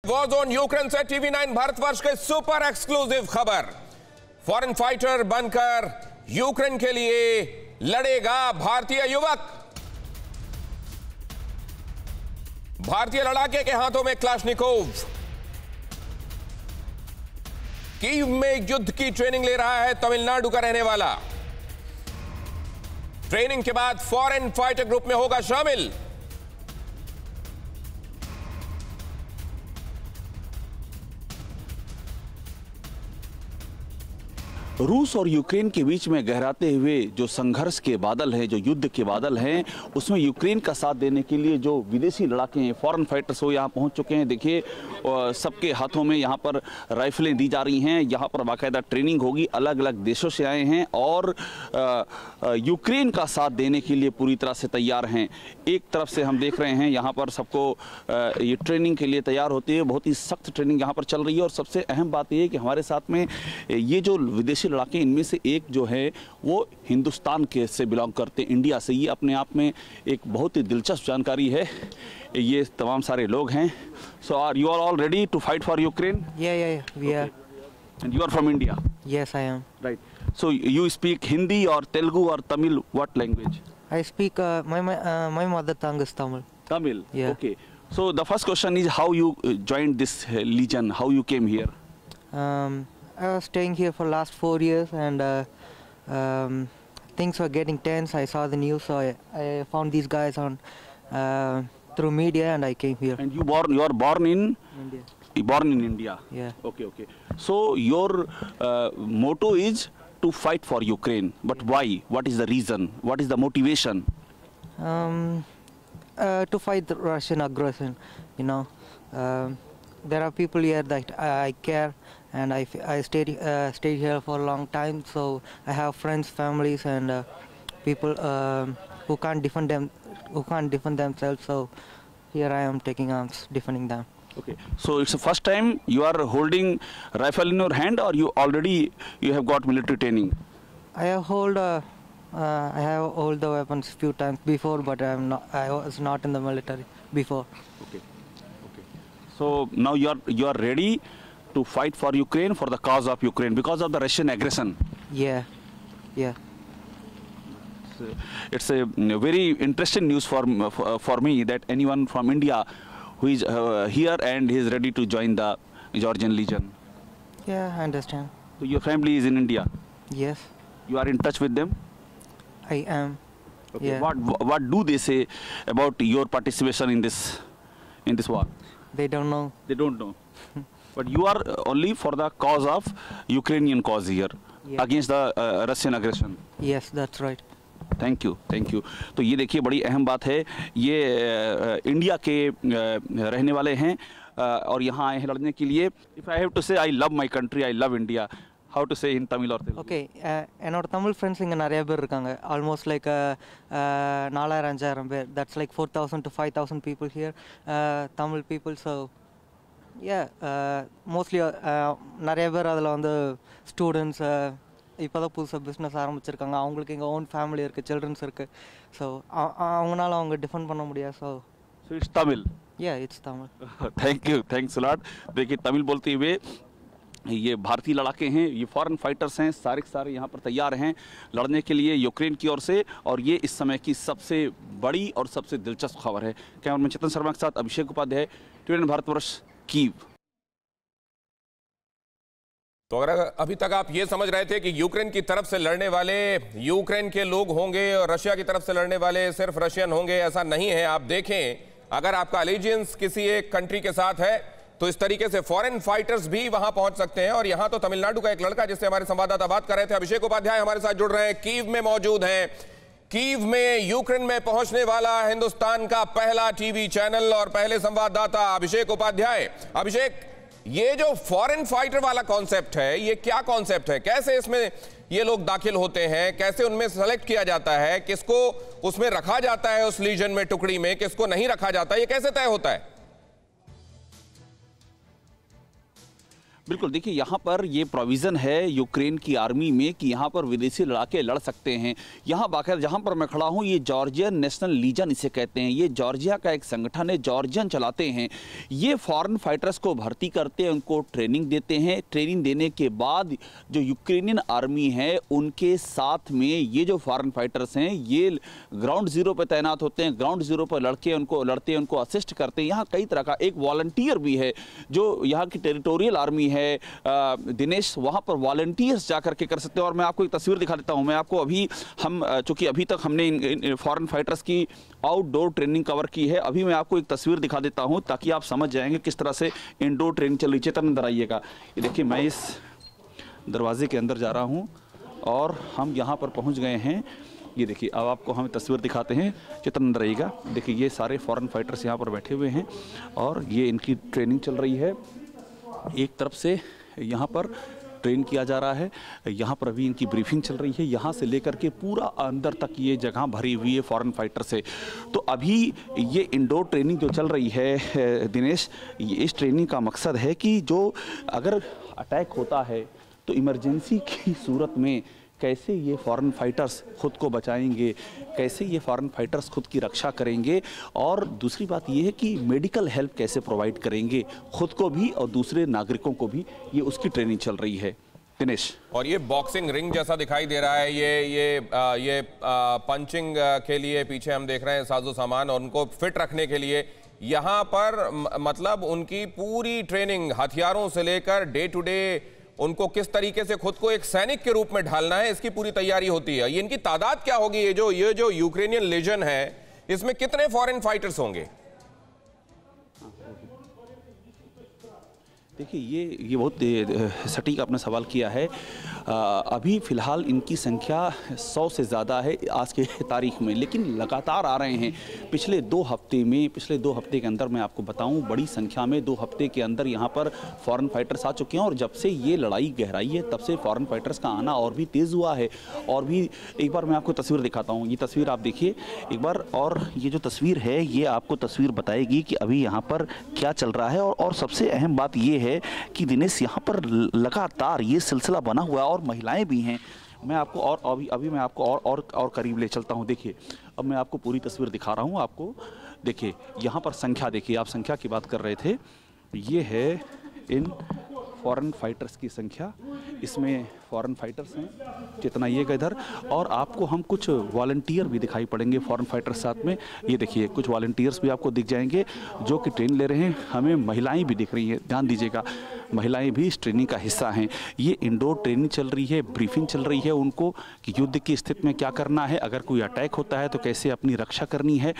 War zone Ukraine से TV9 Bharatvarsh के super exclusive खबर। फॉरेन फाइटर बनकर यूक्रेन के लिए लड़ेगा भारतीय युवक। भारतीय लड़ाके के हाथों में क्लाशनिकोव। कीव में युद्ध की ट्रेनिंग ले रहा है तमिलनाडु का रहने वाला। ट्रेनिंग के बाद फॉरेन फाइटर ग्रुप में होगा शामिल। रूस और यूक्रेन के बीच में गहराते हुए जो संघर्ष के बादल हैं, जो युद्ध के बादल हैं, उसमें यूक्रेन का साथ देने के लिए जो विदेशी लड़ाके हैं, फॉरेन फाइटर्स वो यहाँ पहुँच चुके हैं। देखिए सबके हाथों में यहाँ पर राइफलें दी जा रही हैं। यहाँ पर बाकायदा ट्रेनिंग होगी। अलग अलग देशों से आए हैं और यूक्रेन का साथ देने के लिए पूरी तरह से तैयार हैं। एक तरफ से हम देख रहे हैं यहाँ पर सबको ये ट्रेनिंग के लिए तैयार होती है। बहुत ही सख्त ट्रेनिंग यहाँ पर चल रही है और सबसे अहम बात यह है कि हमारे साथ में ये जो विदेशी लड़ाके, इनमें से एक जो है वो हिंदुस्तान के से बिलोंग करते हैं, इंडिया से। ये अपने आप में एक बहुत ही दिलचस्प जानकारी है। ये तमाम सारे लोग हैं। So are you are all ready to fight for Ukraine? Yeah, we are. And you are from India? Yes, I am. Right. So you speak Hindi or Telugu or Tamil? What language? I speak my mother tongue is Tamil. Tamil. Yeah. Okay. So the first question is how you joined this legion? How you came here? I was staying here for last 4 years, and things were getting tense. I saw the news, so I found these guys on through media, and I came here. And you are born in India. Born in India. Yeah. Okay. So your motto is to fight for Ukraine, but why? What is the reason? What is the motivation? To fight the Russian aggression, you know. There are people here that I care, and I stayed here for a long time. So I have friends, families, and people who can't defend themselves. So here I am taking arms, defending them. Okay. So it's the first time you are holding rifle in your hand, or you have got military training? I have hold the weapons few times before, but I was not in the military before. Okay. So now you are ready to fight for Ukraine, for the cause of Ukraine, because of the Russian aggression. Yeah. It's a very interesting news for me that anyone from India who is here and is ready to join the Georgian Legion. Yeah, I understand. So your family is in India? Yes. You are in touch with them? I am. Okay. Yeah. What do they say about your participation in this war? They don't know. They don't know. But you are only for the cause of Ukrainian cause here, yeah, against the Russian aggression. Yes, that's right. Thank you. तो ये देखिए बड़ी अहम बात है। ये India के रहने वाले हैं और यहाँ आए हैं लड़ने के लिए। इफ़ आई हैव टू से I love my country, I love India, how to say in Tamil or Telugu? Okay, என்னோட தமிழ் ஃப்ரெண்ட்ஸ் இங்கே நிறைய பேர் இருக்காங்க. ஆல்மோஸ்ட் லைக் 4000-5000 பேர். That's like 4000 to 5000 people here, Tamil people. So yeah, mostly நிறைய பேர் அதில் வந்து ஸ்டூடெண்ட்ஸ், இப்போ தான் புதுசாக பிஸ்னஸ் ஆரம்பிச்சிருக்காங்க. அவங்களுக்கு இங்கே ஓன் ஃபேமிலி இருக்குது, சில்ட்ரன்ஸ் இருக்குது. ஸோ அவங்களால அவங்க டிஃபெண்ட் பண்ண முடியாது. So it's Tamil. It's Tamil. Thanks lot. देखिए तमिल बोलते हुए ये भारतीय लड़ाके हैं, ये फॉरेन फाइटर्स हैं, सारे के सारे यहाँ पर तैयार हैं लड़ने के लिए यूक्रेन की ओर से। और ये इस समय की सबसे बड़ी और सबसे दिलचस्प खबर है। कैमरामैन चेतन शर्मा के साथ अभिषेक उपाध्याय, टीवी9 भारतवर्ष, कीव। तो अगर अभी तक आप ये समझ रहे थे कि यूक्रेन की तरफ से लड़ने वाले यूक्रेन के लोग होंगे और रशिया की तरफ से लड़ने वाले सिर्फ रशियन होंगे, ऐसा नहीं है। आप देखें, अगर आपका अलीजियंस किसी एक कंट्री के साथ है तो इस तरीके से फॉरेन फाइटर्स भी वहां पहुंच सकते हैं। और यहां तो तमिलनाडु का एक लड़का, जिससे हमारे संवाददाता बात कर रहे थे, अभिषेक उपाध्याय, हमारे साथ जुड़ रहे हैं, कीव में मौजूद हैं। कीव में यूक्रेन में पहुंचने वाला हिंदुस्तान का पहला टीवी चैनल और पहले संवाददाता अभिषेक उपाध्याय। अभिषेक, ये जो फॉरेन फाइटर वाला कॉन्सेप्ट है, ये क्या कॉन्सेप्ट है? कैसे इसमें ये लोग दाखिल होते हैं? कैसे उनमें सेलेक्ट किया जाता है? किसको उसमें रखा जाता है, उस लीजन में, टुकड़ी में, किसको नहीं रखा जाता? ये कैसे तय होता है? बिल्कुल, देखिए यहाँ पर ये प्रोविज़न है यूक्रेन की आर्मी में कि यहाँ पर विदेशी लड़ाके लड़ सकते हैं। यहाँ बाकायदा जहाँ पर मैं खड़ा हूँ ये जॉर्जियन नेशनल लीजन इसे कहते हैं। ये जॉर्जिया का एक संगठन है, जॉर्जियन चलाते हैं। ये फॉरेन फाइटर्स को भर्ती करते हैं, उनको ट्रेनिंग देते हैं। ट्रेनिंग देने के बाद जो यूक्रेनियन आर्मी है उनके साथ में ये जो फॉरेन फाइटर्स हैं ये ग्राउंड ज़ीरो पर तैनात होते हैं। ग्राउंड ज़ीरो पर लड़ते हैं, उनको असिस्ट करते हैं। यहाँ कई तरह का एक वॉलंटियर भी है जो यहाँ की टेरिटोरियल आर्मी है दिनेश, वहाँ पर वॉलंटियर्स जाकर के कर सकते हैं। और मैं आपको एक तस्वीर दिखा देता हूँ। मैं आपको चूंकि अभी तक हमने इन फॉरेन फाइटर्स की आउटडोर ट्रेनिंग कवर की है, अभी मैं आपको एक तस्वीर दिखा देता हूँ ताकि आप समझ जाएंगे किस तरह से इंडोर ट्रेनिंग चल रही है। चेतन अंदर आइएगा। ये देखिए मैं इस दरवाजे के अंदर जा रहा हूँ और हम यहाँ पर पहुँच गए हैं। ये देखिए अब आपको हम तस्वीर दिखाते हैं। चेतन अंदर आइएगा। देखिए ये सारे फॉरेन फाइटर्स यहाँ पर बैठे हुए हैं और ये इनकी ट्रेनिंग चल रही है। एक तरफ से यहाँ पर ट्रेन किया जा रहा है, यहाँ पर अभी इनकी ब्रीफिंग चल रही है। यहाँ से लेकर के पूरा अंदर तक ये जगह भरी हुई है फॉरेन फाइटर से। तो अभी ये इंडोर ट्रेनिंग जो चल रही है दिनेश, इस ट्रेनिंग का मकसद है कि जो अगर अटैक होता है तो इमरजेंसी की सूरत में कैसे ये फॉरेन फाइटर्स खुद को बचाएंगे, कैसे ये फॉरेन फाइटर्स खुद की रक्षा करेंगे, और दूसरी बात ये है कि मेडिकल हेल्प कैसे प्रोवाइड करेंगे खुद को भी और दूसरे नागरिकों को भी। ये उसकी ट्रेनिंग चल रही है दिनेश। और ये बॉक्सिंग रिंग जैसा दिखाई दे रहा है। ये पंचिंग के लिए पीछे हम देख रहे हैं साजो सामान, और उनको फिट रखने के लिए यहाँ पर मतलब उनकी पूरी ट्रेनिंग हथियारों से लेकर डे टू डे उनको किस तरीके से खुद को एक सैनिक के रूप में ढालना है, इसकी पूरी तैयारी होती है। ये इनकी तादाद क्या होगी? ये जो यूक्रेनियन लीजन है इसमें कितने फॉरेन फाइटर्स होंगे? देखिए ये बहुत सटीक आपने सवाल किया है। अभी फ़िलहाल इनकी संख्या 100 से ज़्यादा है आज के तारीख में, लेकिन लगातार आ रहे हैं। पिछले 2 हफ्ते के अंदर मैं आपको बताऊं, बड़ी संख्या में 2 हफ्ते के अंदर यहाँ पर फॉरेन फाइटर्स आ चुके हैं। और जब से ये लड़ाई गहराई है तब से फॉरेन फाइटर्स का आना और भी तेज़ हुआ है। और भी एक बार मैं आपको तस्वीर दिखाता हूँ। ये तस्वीर आप देखिए एक बार, और ये जो तस्वीर है ये आपको तस्वीर बताएगी कि अभी यहाँ पर क्या चल रहा है। और सबसे अहम बात ये है कि दिनेश यहाँ पर लगातार ये सिलसिला बना हुआ है और महिलाएं भी हैं। मैं आपको और अभी मैं आपको और करीब ले चलता हूँ। देखिए अब मैं आपको पूरी तस्वीर दिखा रहा हूँ। आपको देखिए यहाँ पर संख्या, देखिए आप संख्या की बात कर रहे थे, ये है इन फॉरेन फाइटर्स की संख्या। इसमें फॉरेन फाइटर्स हैं, चेतना ये इधर, और आपको हम कुछ वॉलंटियर भी दिखाई पड़ेंगे फॉरेन फाइटर्स साथ में। ये देखिए कुछ वॉलंटियर्स भी आपको दिख जाएंगे जो कि ट्रेन ले रहे हैं। हमें महिलाएं भी दिख रही हैं, ध्यान दीजिएगा, महिलाएं भी इस ट्रेनिंग का हिस्सा हैं। ये इंडोर ट्रेनिंग चल रही है, ब्रीफिंग चल रही है उनको कि युद्ध की स्थिति में क्या करना है, अगर कोई अटैक होता है तो कैसे अपनी रक्षा करनी है,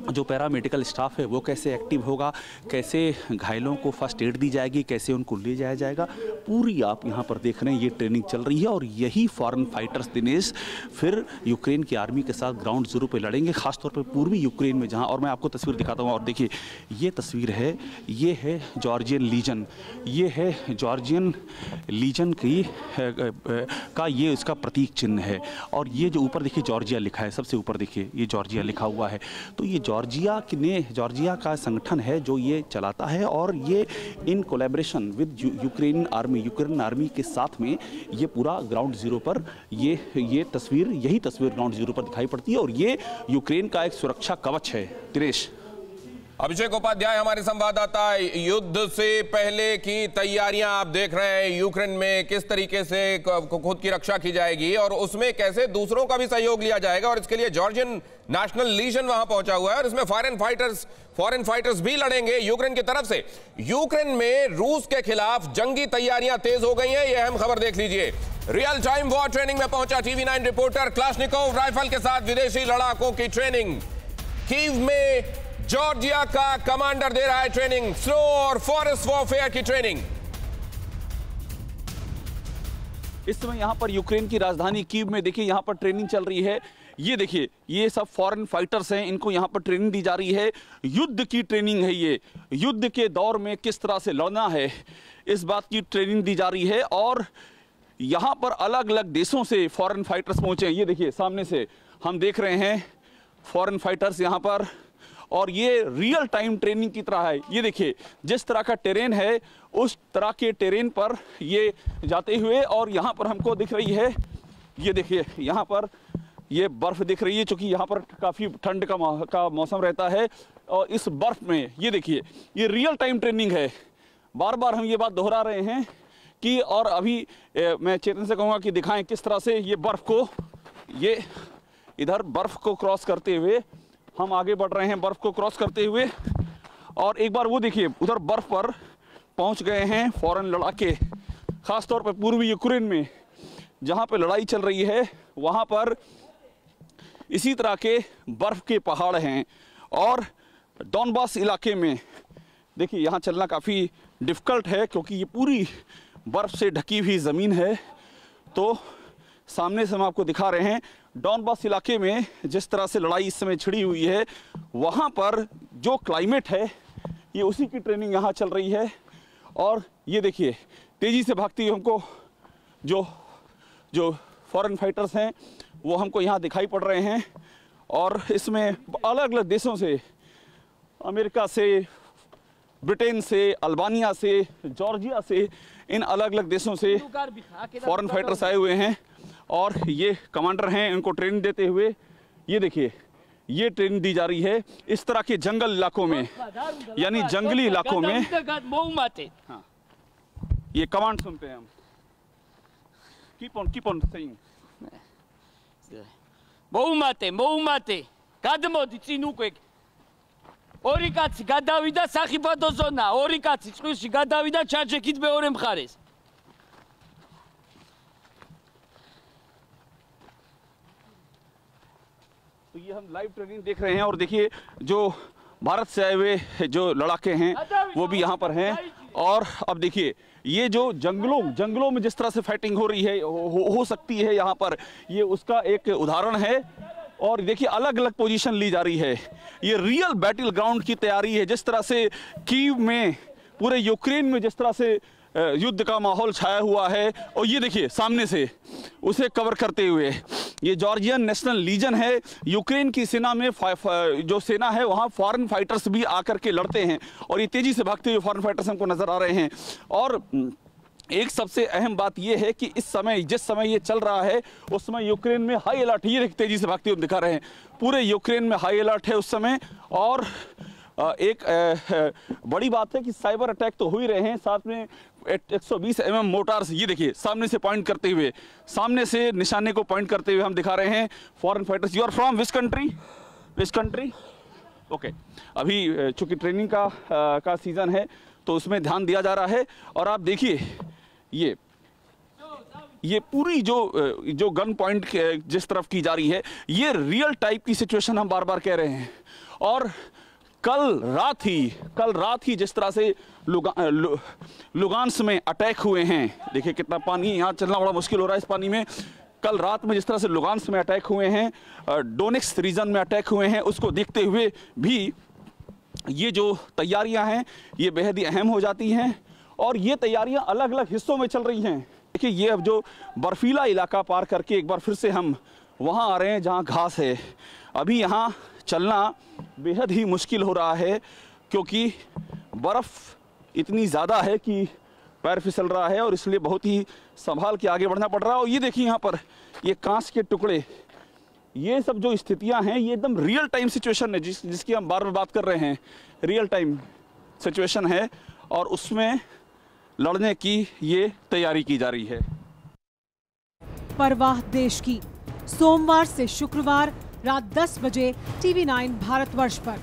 जो पैरामेडिकल स्टाफ है वो कैसे एक्टिव होगा, कैसे घायलों को फर्स्ट एड दी जाएगी, कैसे उनको ले जाया जाएगा, पूरी आप यहाँ पर देख रहे हैं ये ट्रेनिंग चल रही है। और यही फॉरेन फाइटर्स दिनेश फिर यूक्रेन की आर्मी के साथ ग्राउंड जीरो पे लड़ेंगे, खासतौर पर पूर्वी यूक्रेन में जहाँ। और मैं आपको तस्वीर दिखाता हूँ, और देखिए ये तस्वीर है, ये है जॉर्जियन लीजन, ये है जॉर्जियन लीजन की का ये इसका प्रतीक चिन्ह है। और ये जो ऊपर देखिए जॉर्जिया लिखा है, सबसे ऊपर देखिए ये जॉर्जिया लिखा हुआ है। तो ये जॉर्जिया का संगठन है जो ये चलाता है, और ये in collaboration with Ukraine army के साथ में ये पूरा ग्राउंड जीरो पर यही तस्वीर ग्राउंड जीरो पर दिखाई पड़ती है। और ये यूक्रेन का एक सुरक्षा कवच है। दिनेश, अभिषेक उपाध्याय हमारे संवाददाता, युद्ध से पहले की तैयारियां आप देख रहे हैं यूक्रेन में, किस तरीके से खुद की रक्षा की जाएगी और उसमें कैसे दूसरों का भी सहयोग लिया जाएगा। और इसके लिए जॉर्जियन नेशनल लीजन वहां पहुंचा हुआ है, और इसमें फॉरेन फाइटर्स भी लड़ेंगे यूक्रेन की तरफ से। यूक्रेन में रूस के खिलाफ जंगी तैयारियां तेज हो गई हैं, यह अहम खबर देख लीजिए। रियल टाइम वॉर ट्रेनिंग में पहुंचा TV9 रिपोर्टर। क्लाशनिकोव राइफल के साथ विदेशी लड़ाकों की ट्रेनिंग। कीव में जॉर्जिया का कमांडर दे रहा है ट्रेनिंग, स्नो और फॉरेस्ट वॉरफेयर की ट्रेनिंग। इस समय यहां पर यूक्रेन की राजधानी कीव में देखिए यहां पर ट्रेनिंग चल रही है। ये देखिए ये सब फॉरेन फाइटर्स हैं, इनको यहां पर ट्रेनिंग दी जा रही है। युद्ध की ट्रेनिंग है ये, युद्ध के दौर में किस तरह से लड़ना है इस बात की ट्रेनिंग दी जा रही है। और यहां पर अलग अलग देशों से फॉरेन फाइटर्स पहुंचे हैं। ये देखिए सामने से हम देख रहे हैं फॉरेन फाइटर्स यहां पर, और ये रियल टाइम ट्रेनिंग की तरह है। ये देखिए जिस तरह का टेरेन है उस तरह के टेरेन पर ये जाते हुए, और यहाँ पर हमको दिख रही है, ये देखिए यहाँ पर ये बर्फ़ दिख रही है, चूँकि यहाँ पर काफ़ी ठंड का मौसम रहता है। और इस बर्फ़ में ये देखिए ये रियल टाइम ट्रेनिंग है। बार बार हम ये बात दोहरा रहे हैं कि, और अभी मैं चेतन से कहूँगा कि दिखाएं किस तरह से ये बर्फ़ को, ये इधर बर्फ़ को क्रॉस करते हुए हम आगे बढ़ रहे हैं, बर्फ़ को क्रॉस करते हुए। और एक बार वो देखिए उधर बर्फ़ पर पहुंच गए हैं फौरन लड़ाके, ख़ास तौर पर पूर्वी यूक्रेन में जहां पे लड़ाई चल रही है, वहां पर इसी तरह के बर्फ़ के पहाड़ हैं। और डॉनबास इलाके में देखिए यहाँ चलना काफ़ी डिफ़िकल्ट है क्योंकि ये पूरी बर्फ़ से ढकी हुई ज़मीन है। तो सामने से हम आपको दिखा रहे हैं डॉनबास इलाके में जिस तरह से लड़ाई इस समय छिड़ी हुई है, वहाँ पर जो क्लाइमेट है ये उसी की ट्रेनिंग यहाँ चल रही है। और ये देखिए तेज़ी से भागती हुई हमको जो फॉरेन फाइटर्स हैं वो हमको यहाँ दिखाई पड़ रहे हैं। और इसमें अलग अलग देशों से, अमेरिका से, ब्रिटेन से, अल्बानिया से, जॉर्जिया से, इन अलग अलग देशों से फॉरेन फाइटर्स आए हुए हैं। और ये कमांडर हैं, इनको ट्रेनिंग देते हुए ये देखिए ये ट्रेनिंग दी जा रही है इस तरह के जंगल इलाकों में, यानी जंगली इलाकों में। हाँ, ये कमांड सुनते हैं हम। Keep on saying. მოუმატე, გადმოდი წინ უკვე. ორი კაცი გადავიდა სახიფათო ზონა, ორი კაცი წყვილში გადავიდა ჩარჩექით მეორე მხარეს. तो ये हम लाइव ट्रेनिंग देख रहे हैं और देखिए जो भारत से आए हुए जो लड़ाके हैं वो भी यहाँ पर हैं। और अब देखिए ये जो जंगलों में जिस तरह से फाइटिंग हो रही है, हो सकती है यहाँ पर, ये उसका एक उदाहरण है। और देखिए अलग अलग पोजीशन ली जा रही है, ये रियल बैटल ग्राउंड की तैयारी है। जिस तरह से कीव में, पूरे यूक्रेन में जिस तरह से युद्ध का माहौल छाया हुआ है, और ये देखिए सामने से उसे कवर करते हुए ये जॉर्जियन नेशनल लीजन है। यूक्रेन की सेना में जो सेना है वहाँ फॉरेन फाइटर्स भी आकर के लड़ते हैं और ये तेज़ी से भागते हुए फॉरेन फाइटर्स हमको नज़र आ रहे हैं। और एक सबसे अहम बात यह है कि इस समय, जिस समय ये चल रहा है उस समय यूक्रेन में हाई अलर्ट, ये तेज़ी से भागते हुए दिखा रहे हैं, पूरे यूक्रेन में हाई अलर्ट है उस समय। और एक बड़ी बात है कि साइबर अटैक तो हो ही रहे हैं, साथ में 120 mm मोटार्स, ये देखिए सामने से पॉइंट करते हुए, सामने से निशाने को पॉइंट करते हुए हम दिखा रहे हैं foreign fighters. You are from which country? Okay, अभी चूंकि ट्रेनिंग का सीज़न है तो उसमें ध्यान दिया जा रहा है। और आप देखिए ये पूरी जो गन पॉइंट जिस तरफ की जा रही है, ये रियल टाइप की सिचुएशन हम बार बार कह रहे हैं। और कल रात ही जिस तरह से लुगांस में अटैक हुए हैं, देखिए कितना पानी, यहाँ चलना बड़ा मुश्किल हो रहा है इस पानी में। कल रात में जिस तरह से लुगांस में अटैक हुए हैं, डोनेट्स्क रीजन में अटैक हुए हैं, उसको देखते हुए भी ये जो तैयारियां हैं ये बेहद ही अहम हो जाती हैं। और ये तैयारियां अलग अलग हिस्सों में चल रही हैं। देखिए ये अब जो बर्फीला इलाका पार करके एक बार फिर से हम वहाँ आ रहे हैं जहाँ घास है। अभी यहाँ चलना बेहद ही मुश्किल हो रहा है क्योंकि बर्फ़ इतनी ज़्यादा है कि पैर फिसल रहा है और इसलिए बहुत ही संभाल के आगे बढ़ना पड़ रहा है। और ये देखिए यहाँ पर ये कांच के टुकड़े, ये सब जो स्थितियां हैं ये एकदम रियल टाइम सिचुएशन है जिसकी हम बार बार बात कर रहे हैं। रियल टाइम सिचुएशन है और उसमें लड़ने की ये तैयारी की जा रही है। परवाह देश की, सोमवार से शुक्रवार रात 10 बजे TV9 भारतवर्ष पर।